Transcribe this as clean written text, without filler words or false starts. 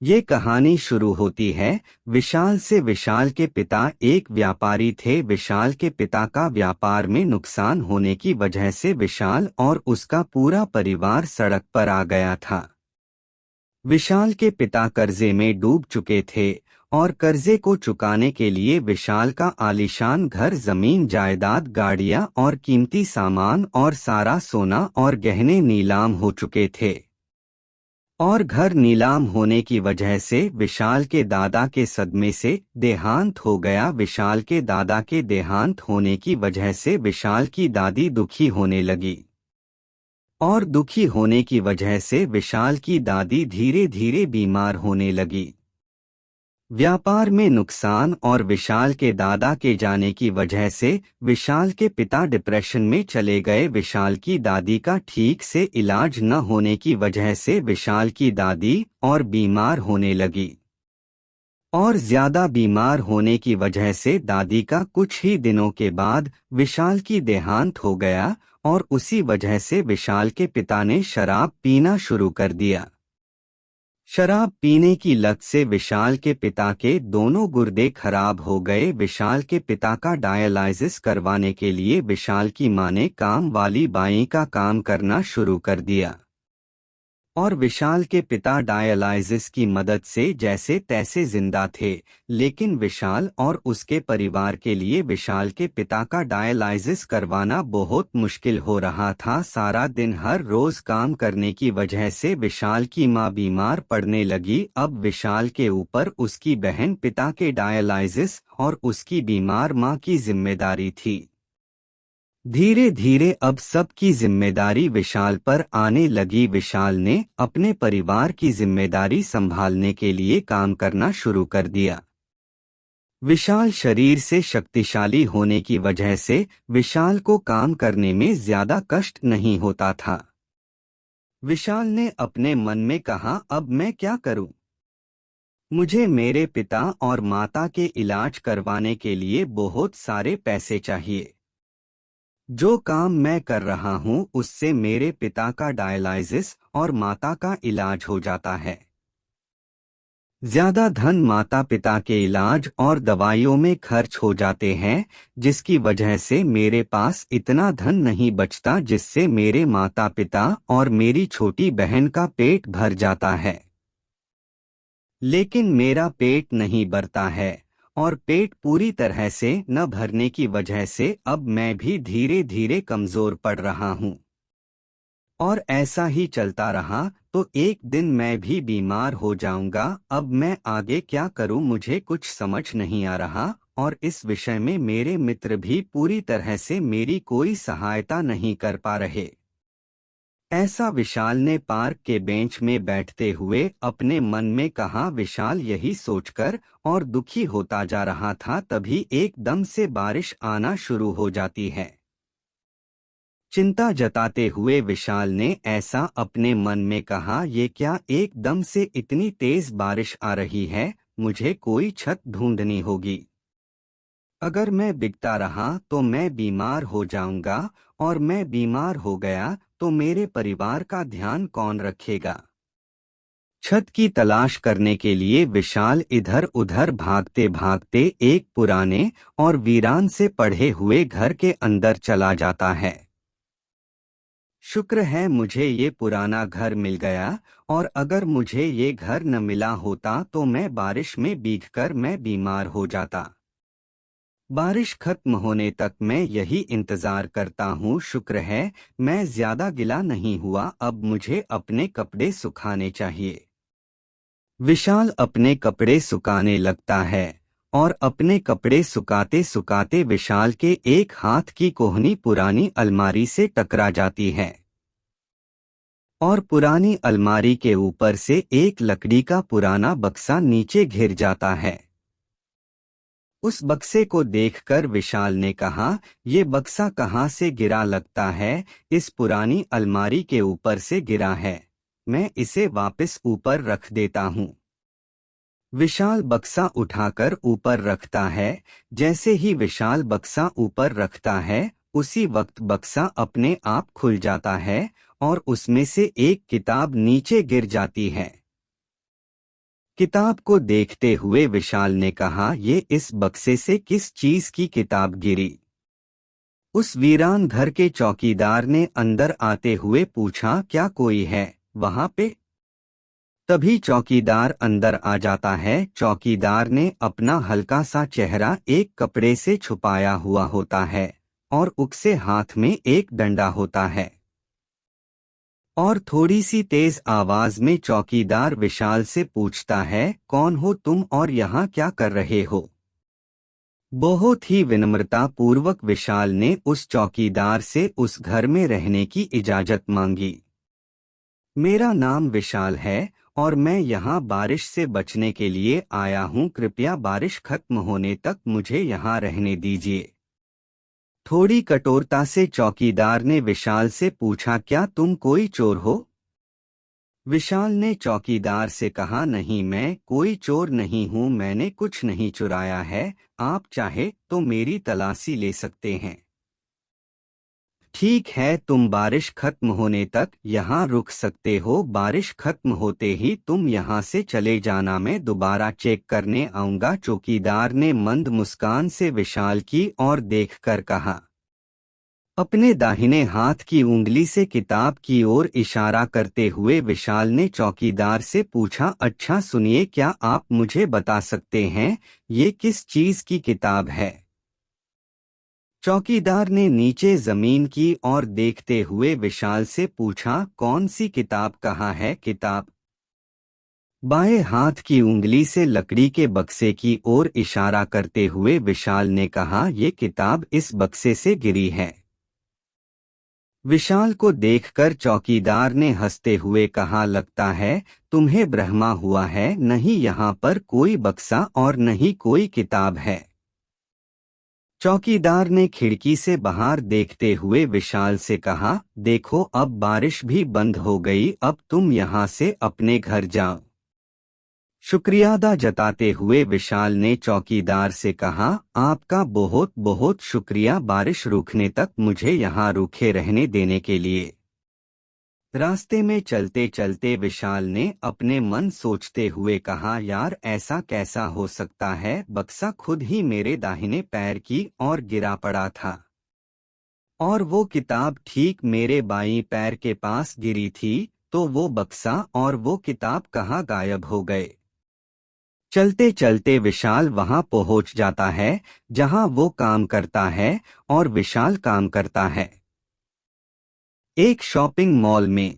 ये कहानी शुरू होती है विशाल से। विशाल के पिता एक व्यापारी थे। विशाल के पिता का व्यापार में नुकसान होने की वजह से विशाल और उसका पूरा परिवार सड़क पर आ गया था। विशाल के पिता कर्जे में डूब चुके थे और कर्जे को चुकाने के लिए विशाल का आलीशान घर, जमीन जायदाद, गाड़ियां और कीमती सामान और सारा सोना और गहने नीलाम हो चुके थे। और घर नीलाम होने की वजह से विशाल के दादा के सदमे से देहांत हो गया। विशाल के दादा के देहांत होने की वजह से विशाल की दादी दुखी होने लगी और दुखी होने की वजह से विशाल की दादी धीरे धीरे बीमार होने लगी। व्यापार में नुकसान और विशाल के दादा के जाने की वजह से विशाल के पिता डिप्रेशन में चले गए। विशाल की दादी का ठीक से इलाज न होने की वजह से विशाल की दादी और बीमार होने लगी और ज्यादा बीमार होने की वजह से दादी का कुछ ही दिनों के बाद विशाल की देहांत हो गया और उसी वजह से विशाल के पिता ने शराब पीना शुरू कर दिया। शराब पीने की लत से विशाल के पिता के दोनों गुर्दे खराब हो गए। विशाल के पिता का डायलाइसिस करवाने के लिए विशाल की मां ने काम वाली बाई का काम करना शुरू कर दिया और विशाल के पिता डायलाइसिस की मदद से जैसे तैसे जिंदा थे। लेकिन विशाल और उसके परिवार के लिए विशाल के पिता का डायलाइसिस करवाना बहुत मुश्किल हो रहा था। सारा दिन हर रोज काम करने की वजह से विशाल की मां बीमार पड़ने लगी। अब विशाल के ऊपर उसकी बहन, पिता के डायलाइसिस और उसकी बीमार मां की जिम्मेदारी थी। धीरे धीरे अब सबकी जिम्मेदारी विशाल पर आने लगी। विशाल ने अपने परिवार की जिम्मेदारी संभालने के लिए काम करना शुरू कर दिया। विशाल शरीर से शक्तिशाली होने की वजह से विशाल को काम करने में ज्यादा कष्ट नहीं होता था। विशाल ने अपने मन में कहा, अब मैं क्या करूं? मुझे मेरे पिता और माता के इलाज करवाने के लिए बहुत सारे पैसे चाहिए। जो काम मैं कर रहा हूं उससे मेरे पिता का डायलाइसिस और माता का इलाज हो जाता है। ज्यादा धन माता पिता के इलाज और दवाइयों में खर्च हो जाते हैं, जिसकी वजह से मेरे पास इतना धन नहीं बचता जिससे मेरे माता पिता और मेरी छोटी बहन का पेट भर जाता है। लेकिन मेरा पेट नहीं भरता है और पेट पूरी तरह से न भरने की वजह से अब मैं भी धीरे धीरे कमजोर पड़ रहा हूँ। और ऐसा ही चलता रहा तो एक दिन मैं भी बीमार हो जाऊंगा। अब मैं आगे क्या करूं मुझे कुछ समझ नहीं आ रहा और इस विषय में मेरे मित्र भी पूरी तरह से मेरी कोई सहायता नहीं कर पा रहे। ऐसा विशाल ने पार्क के बेंच में बैठते हुए अपने मन में कहा। विशाल यही सोचकर और दुखी होता जा रहा था, तभी एकदम से बारिश आना शुरू हो जाती है। चिंता जताते हुए विशाल ने ऐसा अपने मन में कहा, ये क्या एकदम से इतनी तेज बारिश आ रही है? मुझे कोई छत ढूंढनी होगी। अगर मैं बिकता रहा तो मैं बीमार हो जाऊंगा और मैं बीमार हो गया तो मेरे परिवार का ध्यान कौन रखेगा? छत की तलाश करने के लिए विशाल इधर उधर भागते भागते एक पुराने और वीरान से पड़े हुए घर के अंदर चला जाता है। शुक्र है मुझे ये पुराना घर मिल गया, और अगर मुझे ये घर न मिला होता तो मैं बारिश में भीगकर मैं बीमार हो जाता। बारिश खत्म होने तक मैं यही इंतजार करता हूँ। शुक्र है मैं ज्यादा गिला नहीं हुआ। अब मुझे अपने कपड़े सुखाने चाहिए। विशाल अपने कपड़े सुखाने लगता है और अपने कपड़े सुखाते सुखाते विशाल के एक हाथ की कोहनी पुरानी अलमारी से टकरा जाती है और पुरानी अलमारी के ऊपर से एक लकड़ी का पुराना बक्सा नीचे गिर जाता है। उस बक्से को देखकर विशाल ने कहा, ये बक्सा कहाँ से गिरा? लगता है इस पुरानी अलमारी के ऊपर से गिरा है। मैं इसे वापस ऊपर रख देता हूँ। विशाल बक्सा उठाकर ऊपर रखता है। जैसे ही विशाल बक्सा ऊपर रखता है उसी वक्त बक्सा अपने आप खुल जाता है और उसमें से एक किताब नीचे गिर जाती है। किताब को देखते हुए विशाल ने कहा, ये इस बक्से से किस चीज की किताब गिरी? उस वीरान घर के चौकीदार ने अंदर आते हुए पूछा, क्या कोई है वहां पे? तभी चौकीदार अंदर आ जाता है। चौकीदार ने अपना हल्का सा चेहरा एक कपड़े से छुपाया हुआ होता है और उसके हाथ में एक डंडा होता है। और थोड़ी सी तेज आवाज में चौकीदार विशाल से पूछता है, कौन हो तुम और यहाँ क्या कर रहे हो? बहुत ही विनम्रता पूर्वक विशाल ने उस चौकीदार से उस घर में रहने की इजाजत मांगी। मेरा नाम विशाल है और मैं यहाँ बारिश से बचने के लिए आया हूँ। कृपया बारिश खत्म होने तक मुझे यहाँ रहने दीजिए। थोड़ी कठोरता से चौकीदार ने विशाल से पूछा, क्या तुम कोई चोर हो? विशाल ने चौकीदार से कहा, नहीं, मैं कोई चोर नहीं हूँ, मैंने कुछ नहीं चुराया है। आप चाहे तो मेरी तलाशी ले सकते हैं। ठीक है, तुम बारिश खत्म होने तक यहाँ रुक सकते हो। बारिश खत्म होते ही तुम यहाँ से चले जाना, मैं दोबारा चेक करने आऊंगा। चौकीदार ने मंद मुस्कान से विशाल की ओर देखकर कहा। अपने दाहिने हाथ की उंगली से किताब की ओर इशारा करते हुए विशाल ने चौकीदार से पूछा, अच्छा सुनिए, क्या आप मुझे बता सकते हैं ये किस चीज की किताब है? चौकीदार ने नीचे जमीन की ओर देखते हुए विशाल से पूछा, कौन सी किताब? कहाँ है किताब? बाएं हाथ की उंगली से लकड़ी के बक्से की ओर इशारा करते हुए विशाल ने कहा, ये किताब इस बक्से से गिरी है। विशाल को देखकर चौकीदार ने हंसते हुए कहा, लगता है तुम्हें भ्रम हुआ है, नहीं यहाँ पर कोई बक्सा और नहीं कोई किताब है। चौकीदार ने खिड़की से बाहर देखते हुए विशाल से कहा, देखो अब बारिश भी बंद हो गई, अब तुम यहाँ से अपने घर जाओ। शुक्रिया अदा जताते हुए विशाल ने चौकीदार से कहा, आपका बहुत बहुत शुक्रिया बारिश रुकने तक मुझे यहाँ रुके रहने देने के लिए। रास्ते में चलते चलते विशाल ने अपने मन सोचते हुए कहा, यार ऐसा कैसा हो सकता है, बक्सा खुद ही मेरे दाहिने पैर की ओर गिरा पड़ा था और वो किताब ठीक मेरे बाईं पैर के पास गिरी थी, तो वो बक्सा और वो किताब कहाँ गायब हो गए? चलते चलते विशाल वहां पहुंच जाता है जहां वो काम करता है और विशाल काम करता है। एक शॉपिंग मॉल में